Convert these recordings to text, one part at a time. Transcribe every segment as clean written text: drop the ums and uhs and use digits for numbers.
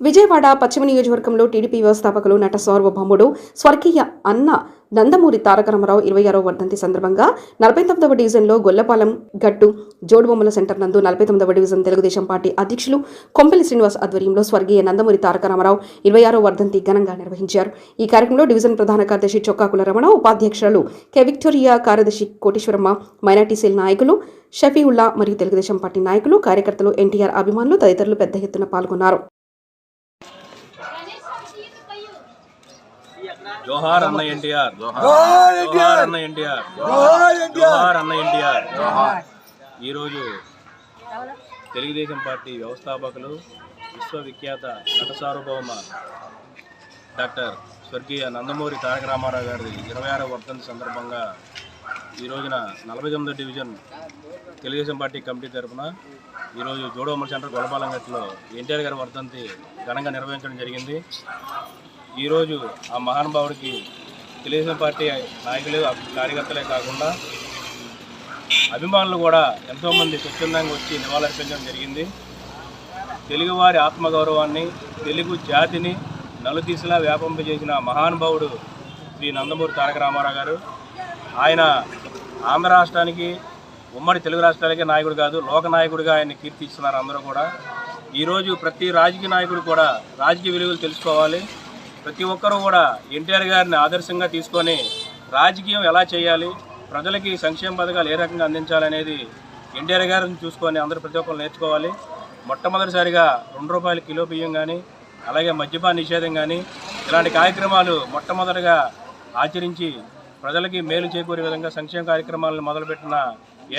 విజయవాడ పశ్చిమ నియోజకవర్గంలో టీడీపీ వ్యవస్థాపకులు నట సార్వభౌముడు స్వర్గీయ అన్న నందమూరి తారక రామారావు 26వ వర్ధంతి సందర్భంగా 49వ డివిజన్లో గొల్లపాలెం గట్టు జోడుబొమ్మల సెంటర్ నందు 49వ డివిజన్ తెలుగుదేశం పార్టీ అధ్యక్షులు కొంపెల్లి శ్రీనివాస్ ఆధ్వర్యంలో స్వర్గీయ నందమూరి తారక రామారావు 26వ వర్ధంతి ఘనంగా నిర్వహించారు. ఈ కార్యక్రమంలో డివిజన్ ప్రధాన కార్యదర్శి చొక్కాకుల రమణ, ఉపాధ్యక్షులు కె విక్టోరియా, కార్యదర్శి కోటేశ్వరమ్మ, మైనార్టీ సెల్ నాయకులు షఫీవుల్లా మరియు తెలుగుదేశం పార్టీ నాయకులు, కార్యకర్తలు, ఎన్టీఆర్ అభిమానులు తదితరులు పెద్ద ఎత్తున పాల్గొన్నారు. జోహార్ అన్న ఎన్టీఆర్, జోహార్ అన్న ఎన్టీఆర్, జోహార్ అన్న ఎన్టీఆర్. ఈరోజు తెలుగుదేశం పార్టీ వ్యవస్థాపకులు విశ్వవిఖ్యాత నట సార్వభౌమ డాక్టర్ స్వర్గీయ నందమూరి తారక రామారావు గారి 26వ వర్ధంతి సందర్భంగా ఈ రోజున 49వ డివిజన్ తెలుగుదేశం పార్టీ కమిటీ తరఫున ఈరోజు జోడోమల్ సెంటర్ గొల్లపాలెం గట్టులో ఎన్టీఆర్ గారి వర్ధంతి ఘనంగా నిర్వహించడం జరిగింది. ఈరోజు ఆ మహానుభావుడికి తెలుగుదేశం పార్టీ నాయకులు, కార్యకర్తలే కాకుండా అభిమానులు కూడా ఎంతోమంది స్వచ్ఛందంగా వచ్చి నివాళులర్పించడం జరిగింది. తెలుగువారి ఆత్మగౌరవాన్ని, తెలుగు జాతిని నలుదిశలా వ్యాపింపజేసిన మహానుభావుడు శ్రీ నందమూరి తారక రామారావు గారు. ఆయన ఆంధ్ర రాష్ట్రానికి, ఉమ్మడి తెలుగు రాష్ట్రాలకే నాయకుడు కాదు, లోకనాయకుడిగా ఆయన్ని కీర్తిస్తున్నారు అందరూ కూడా. ఈరోజు ప్రతి రాజకీయ నాయకుడు కూడా రాజకీయ విలువలు తెలుసుకోవాలి. ప్రతి ఒక్కరూ కూడా ఎన్టీఆర్ గారిని ఆదర్శంగా తీసుకొని రాజకీయం ఎలా చేయాలి, ప్రజలకి సంక్షేమ పథకాలు ఏ రకంగా అందించాలనేది ఎన్టీఆర్ గారిని చూసుకొని అందరూ ప్రతి ఒక్కరు నేర్చుకోవాలి. మొట్టమొదటిసారిగా ₹2 కిలో బియ్యం కానీ, అలాగే మద్యపాన నిషేధం కానీ, ఇలాంటి కార్యక్రమాలు మొట్టమొదటిగా ఆచరించి ప్రజలకి మేలు చేకూరే విధంగా సంక్షేమ కార్యక్రమాలను మొదలుపెట్టిన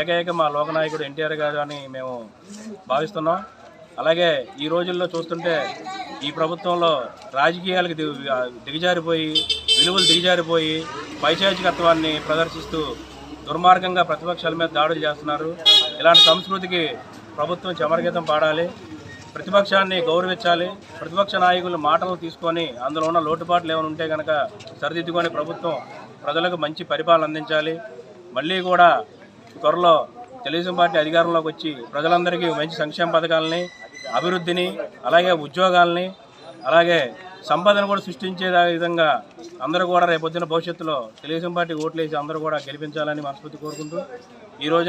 ఏకైక మా లోకనాయకుడు ఎన్టీఆర్ గారు అని మేము భావిస్తున్నాం. అలాగే ఈ రోజుల్లో చూస్తుంటే ఈ ప్రభుత్వంలో రాజకీయాలకు దిగజారిపోయి, విలువలు దిగజారిపోయి, పైశాచికత్వాన్ని ప్రదర్శిస్తూ దుర్మార్గంగా ప్రతిపక్షాల మీద దాడులు చేస్తున్నారు. ఇలాంటి సంస్కృతికి ప్రభుత్వం చమరగీతం పాడాలి, ప్రతిపక్షాన్ని గౌరవించాలి. ప్రతిపక్ష నాయకులు మాటలు తీసుకొని అందులో ఉన్న లోటుపాట్లు ఏమైనా ఉంటే కనుక సరిదిద్దుకొని ప్రభుత్వం ప్రజలకు మంచి పరిపాలన అందించాలి. మళ్ళీ కూడా త్వరలో తెలుగుదేశం పార్టీ అధికారంలోకి వచ్చి ప్రజలందరికీ మంచి సంక్షేమ పథకాలని, అభివృద్ధిని, అలాగే ఉద్యోగాలని, అలాగే సంపదను కూడా సృష్టించే విధంగా అందరూ కూడా రేపొద్దున భవిష్యత్తులో తెలుగుదేశం పార్టీ ఓట్లేసి అందరూ కూడా గెలిపించాలని మనస్ఫూర్తి కోరుకుంటూ ఈరోజు